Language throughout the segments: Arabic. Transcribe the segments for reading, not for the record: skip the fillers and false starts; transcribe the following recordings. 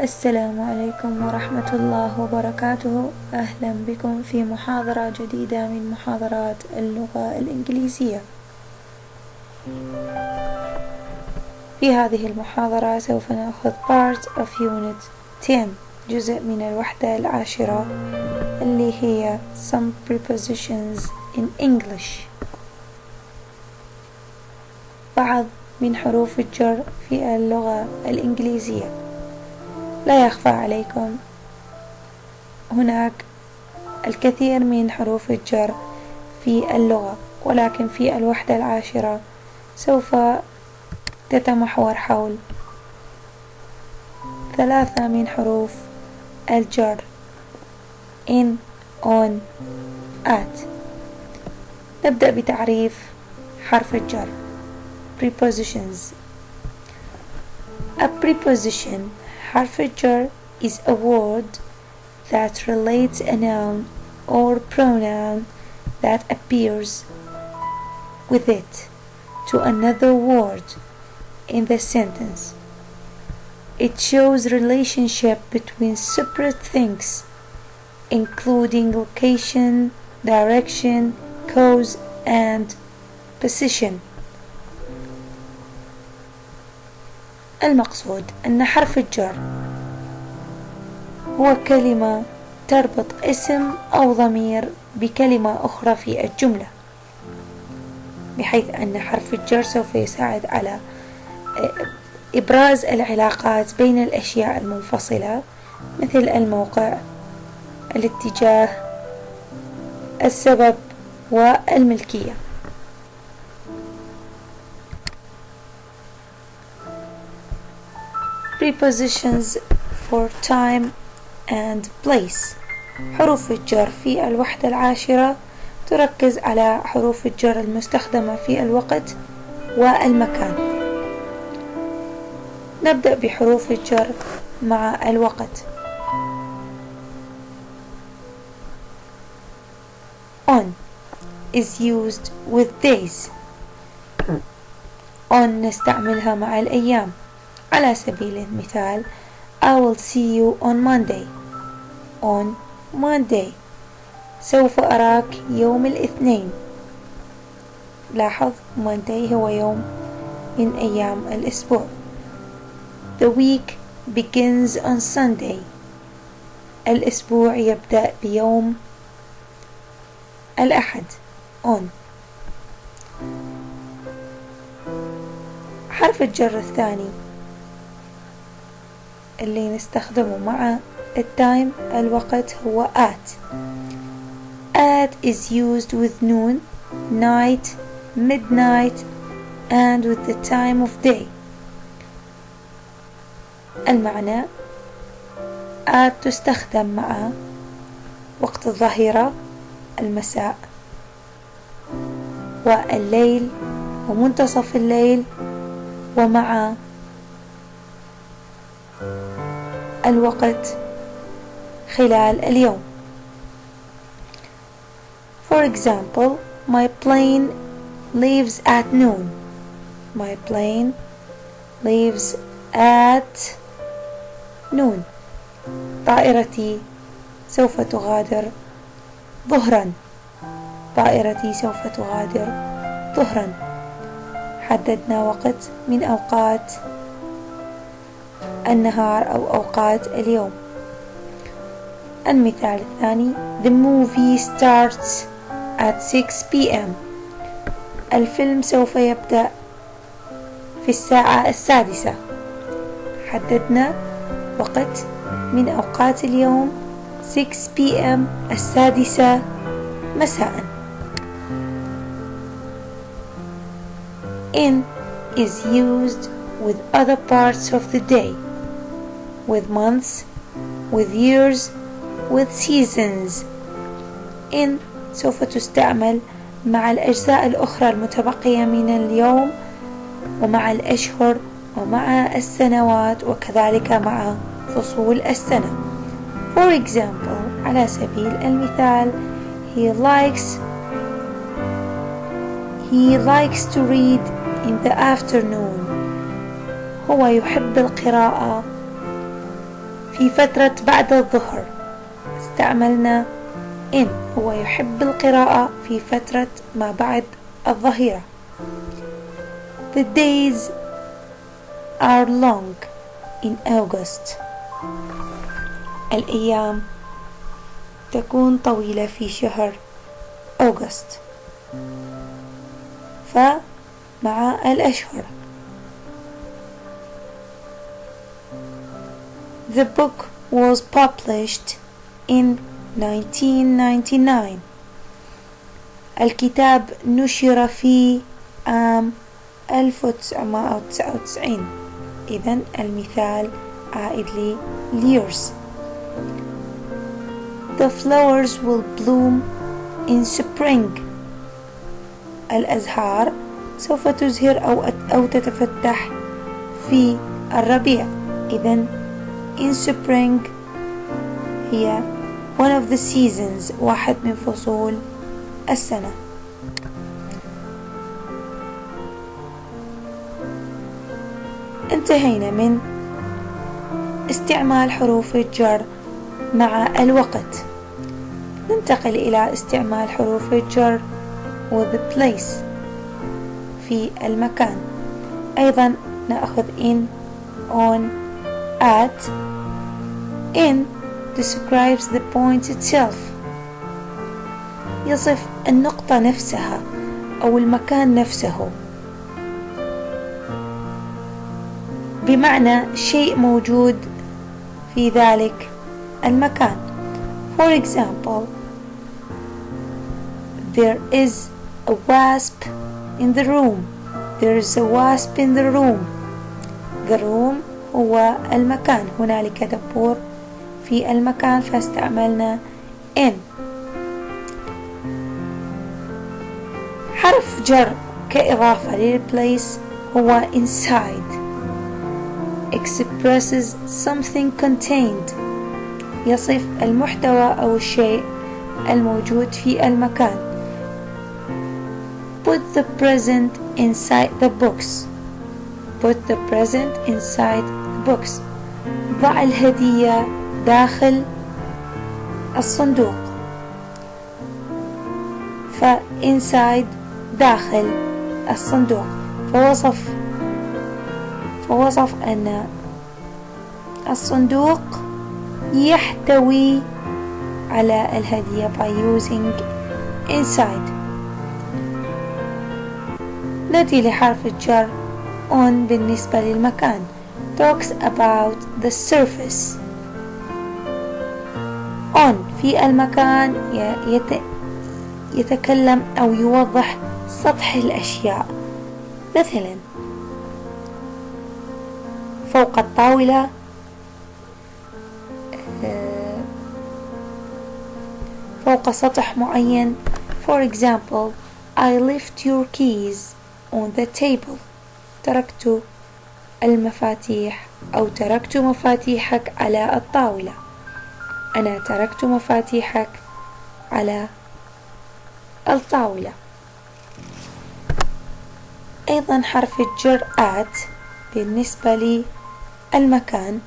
السلام عليكم ورحمة الله وبركاته. أهلا بكم في محاضرة جديدة من محاضرات اللغة الإنجليزية. في هذه المحاضرة سوف نأخذ part of unit 10 جزء من الوحدة العاشرة اللي هي some prepositions in English، بعض من حروف الجر في اللغة الإنجليزية. لا يخفى عليكم هناك الكثير من حروف الجر في اللغة، ولكن في الوحدة العاشرة سوف تتمحور حول 3 من حروف الجر in on at. نبدأ بتعريف حرف الجر. Prepositions. A preposition حرف الجر is a word that relates a noun or pronoun that appears with it to another word in the sentence. It shows relationship between separate things, including location, direction, cause, and position. المقصود أن حرف الجر هو كلمة تربط اسم أو ضمير بكلمة أخرى في الجملة، بحيث أن حرف الجر سوف يساعد على إبراز العلاقات بين الأشياء المنفصلة، مثل الموقع، الاتجاه، السبب، والملكية. Prepositions for time and place. حروف الجر في الوحدة العاشرة تركز على حروف الجر المستخدمة في الوقت والمكان. نبدأ بحروف الجر مع الوقت. On is used with days. On نستعملها مع الأيام. على سبيل المثال I will see you on Monday. On Monday. سوف أراك يوم الاثنين. لاحظ Monday هو يوم من أيام الأسبوع. The week begins on Sunday. الأسبوع يبدأ بيوم الأحد. On. حرف الجر الثاني اللي نستخدمه مع التايم الوقت هو at. At is used with noon, night, midnight, and with the time of day. المعنى at تستخدم مع وقت الظهيرة، المساء، والليل ومنتصف الليل، ومع الوقت خلال اليوم. For example, my plane leaves at noon. My plane leaves at noon. طائرتي سوف تغادر ظهرا. طائرتي سوف تغادر ظهرا. حددنا وقت من أوقات النهار أو أوقات اليوم. المثال الثاني The movie starts at 6 p.m. الفيلم سوف يبدأ في الساعة 6. حددنا وقت من أوقات اليوم 6 p.m. 6 مساء. In is used with other parts of the day, with months, with years, with seasons. In سوف تستعمل مع الأجزاء الأخرى المتبقية من اليوم، ومع الأشهر، ومع السنوات، وكذلك مع فصول السنة. For example, على سبيل المثال he likes to read in the afternoon. هو يحب القراءة في فترة بعد الظهر استعملنا in. هو يحب القراءة في فترة ما بعد الظهيرة. The days are long in August. الأيام تكون طويلة في شهر أغسطس. فمع الأشهر. The book was published in 1999. الكتاب نشر في عام 1999. إذن المثال عائد لي years. The flowers will bloom in spring. الأزهار سوف تزهر أو تتفتح في الربيع. إذن in spring هي one of the seasons، واحد من فصول السنة. انتهينا من استعمال حروف الجر مع الوقت. ننتقل إلى استعمال حروف الجر with the place في المكان. أيضا نأخذ in, on, at. in describes the point itself. يصف النقطة نفسها أو المكان نفسه، بمعنى شيء موجود في ذلك المكان. For example, there is a wasp in the room. There is a wasp in the room. The room هو المكان، هنالك دبور في المكان، فاستعملنا in. حرف جر كإضافة للplace هو inside. Expresses something contained. يصف المحتوى أو الشيء الموجود في المكان. Put the present inside the box. Put the present inside the box. ضع الهدية داخل الصندوق. inside داخل الصندوق. فوصف أن الصندوق يحتوي على الهدية by using inside. نأتي لحرف الجر on بالنسبة للمكان. talks about the surface. on في المكان يتكلم أو يوضح سطح الأشياء. مثلا فوق الطاولة، فوق سطح معين. For example, I left your keys on the table. تركت المفاتيح أو تركت مفاتيحك على الطاولة. أنا تركت مفاتيحك على الطاولة. أيضا حرف الجر at بالنسبة للمكان.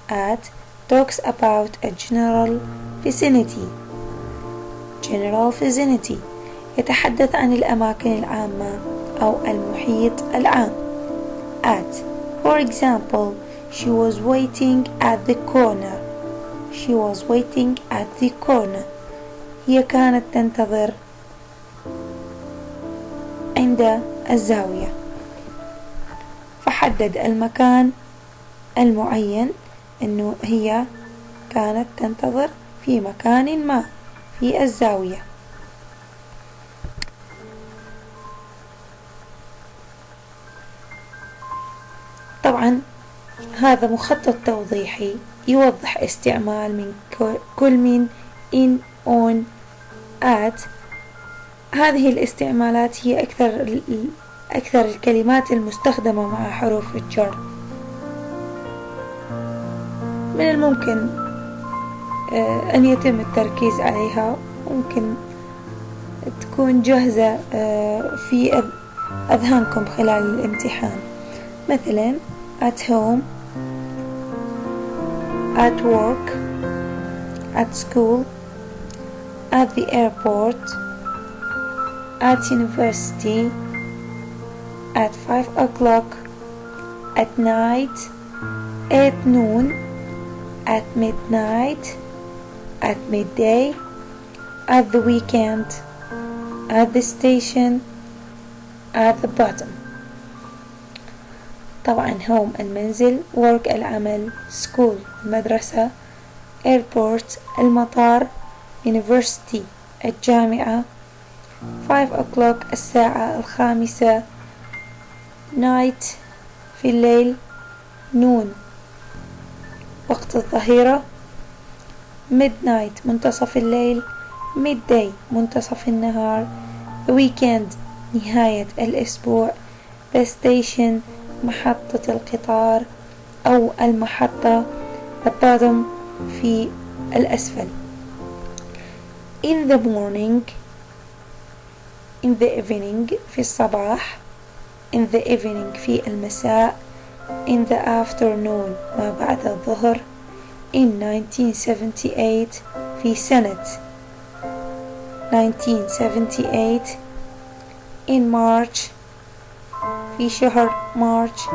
at talks about a general vicinity. general vicinity يتحدث عن الأماكن العامة أو المحيط العام. at for example, she was waiting at the corner. she was waiting at the corner. هي كانت تنتظر عند الزاوية. فحدد المكان المعين أنه هي كانت تنتظر في مكان ما في الزاوية. طبعا هذا مخطط توضيحي يوضح استعمال من كل من in, on, at. هذه الاستعمالات هي أكثر الكلمات المستخدمة مع حروف الجر. من الممكن أن يتم التركيز عليها، ممكن تكون جاهزة في أذهانكم خلال الامتحان. مثلا at home at work, at school, at the airport, at university, at 5 o'clock, at night, at noon, at midnight, at midday, at the weekend, at the station, at the bottom. طبعا home المنزل، work العمل، school المدرسة، airport المطار، university الجامعة، 5 o'clock الساعة 5، night في الليل، noon وقت الظهيرة، midnight منتصف الليل، midday منتصف النهار، weekend نهاية الأسبوع، the station محطة القطار أو المحطة، the bottom في الأسفل. in the morning، in the evening في الصباح، in the evening في المساء، in the afternoon ما بعد الظهر، in 1978 في سنة 1978، in March في شهر March،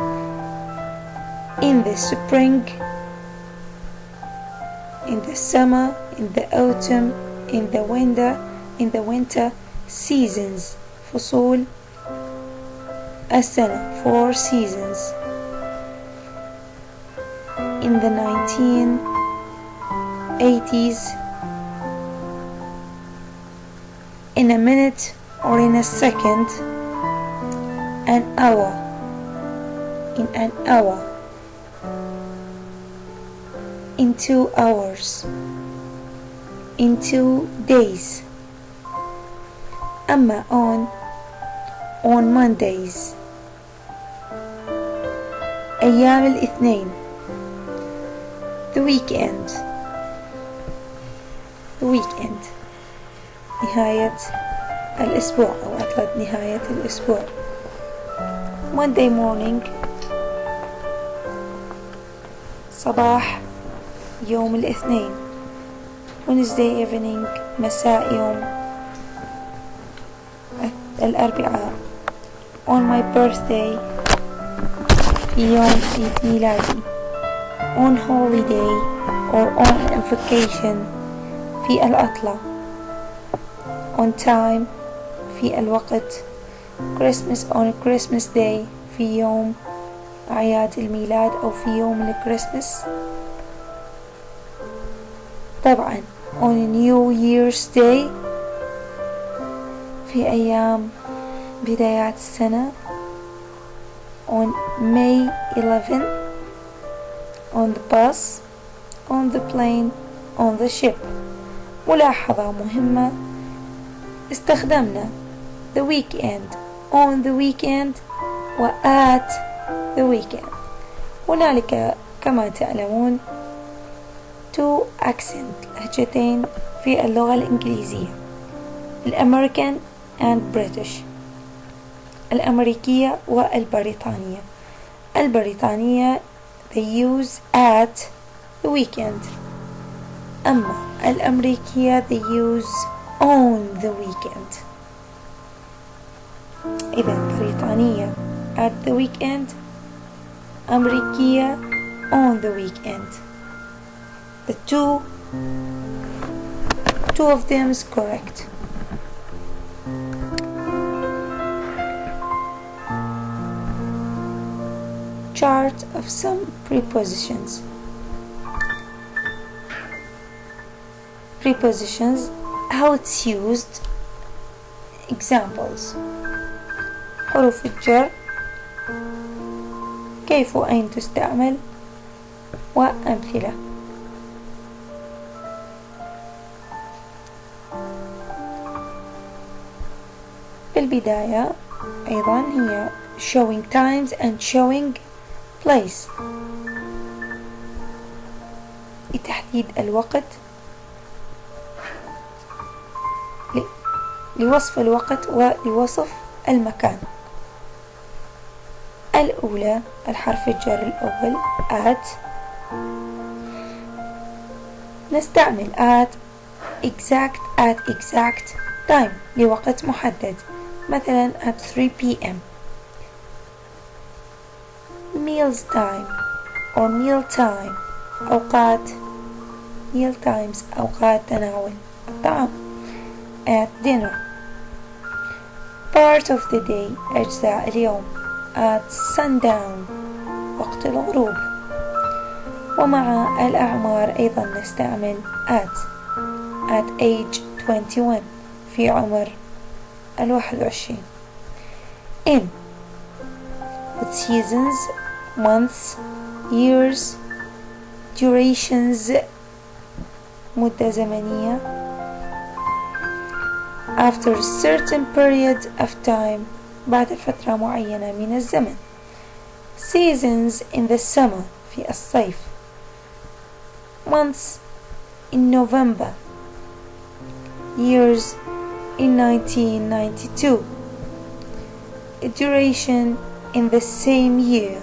in the spring، in the summer، in the autumn، in the winter seasons فصول السنة 4 seasons. in the 1980s، in a minute or in a second، an hour، in an hour، in 2 hours، in 2 days. أما on Mondays أيام الاثنين، the weekend نهاية الأسبوع أو عطلة نهاية الأسبوع، Monday morning صباح يوم الاثنين، Wednesday evening مساء يوم الأربعاء، on my birthday في يوم عيد ميلادي، on holiday or on vacation في العطلة، on time في الوقت، Christmas on Christmas day في يوم أعياد الميلاد أو في يوم الكريسماس. طبعا on New Year's day في أيام بدايات السنة، on May 11 on the bus، on the plane، on the ship. ملاحظة مهمة، استخدمنا the weekend، on the weekend و at the weekend. هنالك كما تعلمون 2 accent لهجتين في اللغة الإنجليزية، الأمريكان and British، الأمريكية والبريطانية. البريطانية they use at the weekend، أما الأمريكية they use on the weekend. إذا بريطانية at the weekend، أمريكية on the weekend. The two of them is correct. Chart of some prepositions. Prepositions, how it's used. Examples: حروف الجر، كيف وأين تستعمل، وأمثلة. بالبداية أيضا هي showing times and showing place لتحديد الوقت، لوصف الوقت ولوصف المكان. الأولى الحرف الجر الأول at، نستعمل at exact time لوقت محدد، مثلا at 3 p.m. meals time or meal time أوقات meal times أوقات تناول الطعام. at dinner part of the day أجزاء اليوم. at sundown وقت الغروب. ومع الأعمار أيضا نستعمل at age 21 في عمر 21. in with seasons, months, years, durations مدة زمنية. after a certain period of time بعد فترة معينة من الزمن. seasons in the summer في الصيف. months in November. years in 1992. a duration in the same year.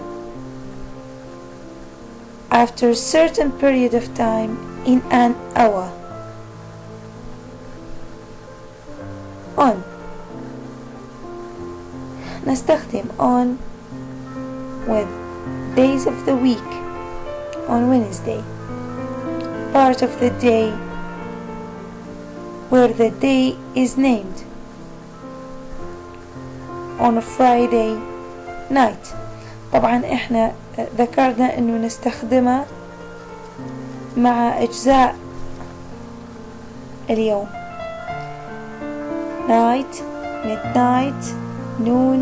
after a certain period of time in an hour. on نستخدم on with days of the week. on Wednesday part of the day where the day is named. on a Friday night. طبعا احنا ذكرنا انه نستخدمها مع اجزاء اليوم night, midnight, noon.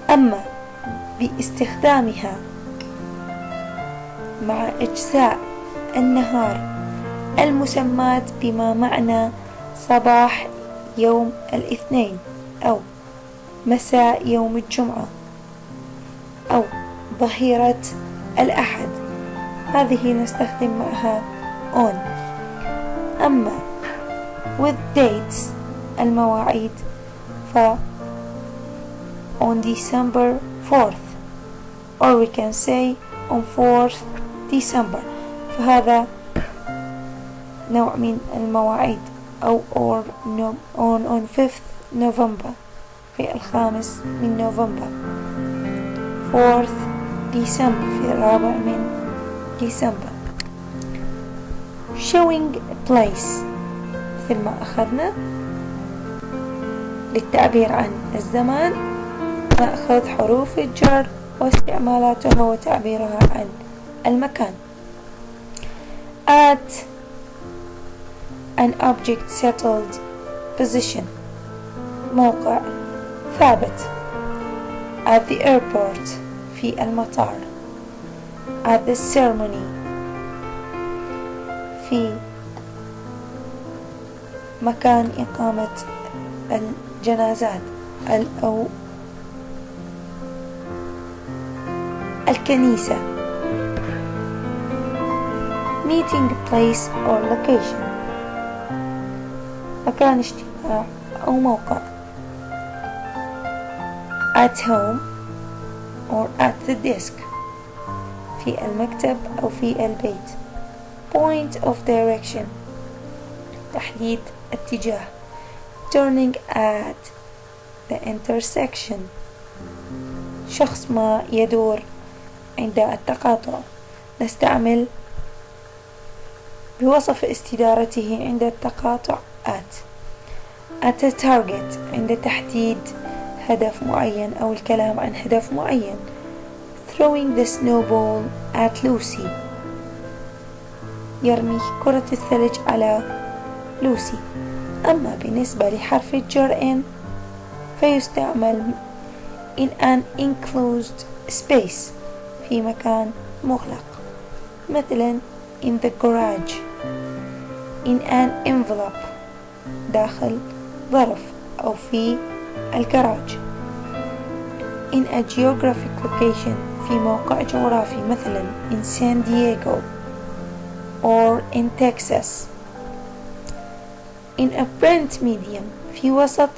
اما باستخدامها مع اجزاء النهار المسمات بما معنى صباح يوم الاثنين أو مساء يوم الجمعة أو ظهيرة الأحد، هذه نستخدم معها on. أما with dates المواعيد ف on December 4th or we can say on 4th December، فهذا نوع من المواعيد. أو or on 5th November في 5 من نوفمبر. 4th December في 4 من ديسمبر. showing a place مثل ما أخذنا للتعبير عن الزمان، نأخذ حروف الجر واستعمالاتها وتعبيرها عن المكان. at an object settled position موقع ثابت. at the airport في المطار. at the ceremony في مكان إقامة الجنازات أو الكنيسة. meeting place or location مكان اجتماع أو موقع. at home or at the desk في المكتب أو في البيت. point of direction تحديد اتجاه. turning at the intersection شخص ما يدور عند التقاطع، نستعمل بوصف استدارته عند التقاطع at a target عند تحديد هدف معين أو الكلام عن هدف معين. throwing the snowball at Lucy يرمي كرة الثلج على لوسي. أما بالنسبة لحرف الجر in فيستعمل in an enclosed space في مكان مغلق، مثلا in the garage. in an envelope داخل ظرف أو في الجراج. in a geographic location في موقع جغرافي، مثلا in San Diego or in Texas. in a print medium في وسط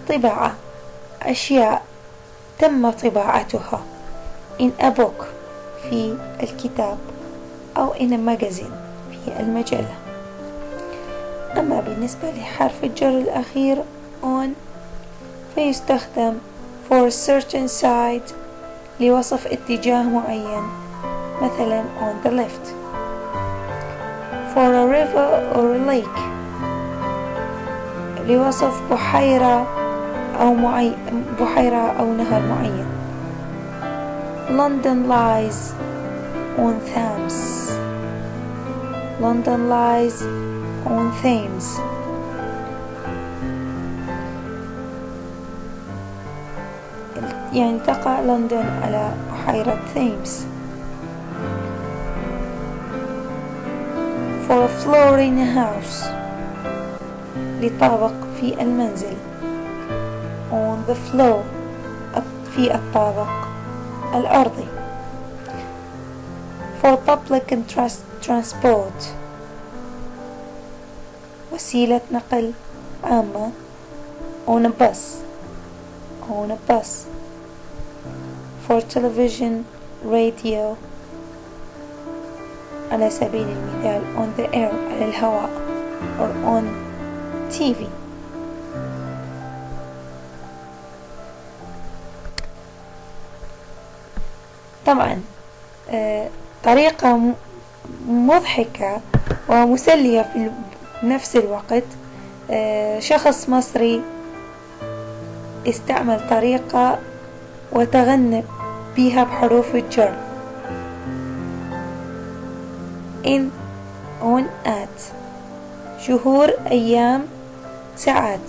طباعة، أشياء تم طباعتها. in a book في الكتاب أو in a magazine في المجلة. أما بالنسبة لحرف الجر الأخير on فيستخدم for a certain side لوصف اتجاه معين، مثلا on the left. for a river or a lake لوصف بحيرة أو نهر معين. London lies on Thames. London lies on Thames. يعني تقع لندن على بحيرة ثيمز. for a floor in a house لطابق في المنزل. on the floor في الطابق الأرضي. for public transport وسيلة نقل عامة. on a bus. for television radio على سبيل المثال on the air على الهواء or on TV. طبعا طريقة مضحكة ومسلية في نفس الوقت. شخص مصري استعمل طريقة وتغنى بها بحروف الجر in on at شهور أيام ساعات.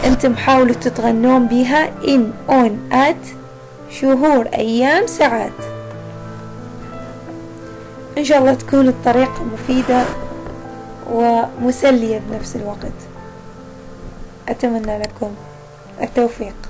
فأنتم حاولوا تتغنون بها in on at شهور أيام ساعات. إن شاء الله تكون الطريقة مفيدة ومسلية بنفس الوقت. أتمنى لكم التوفيق.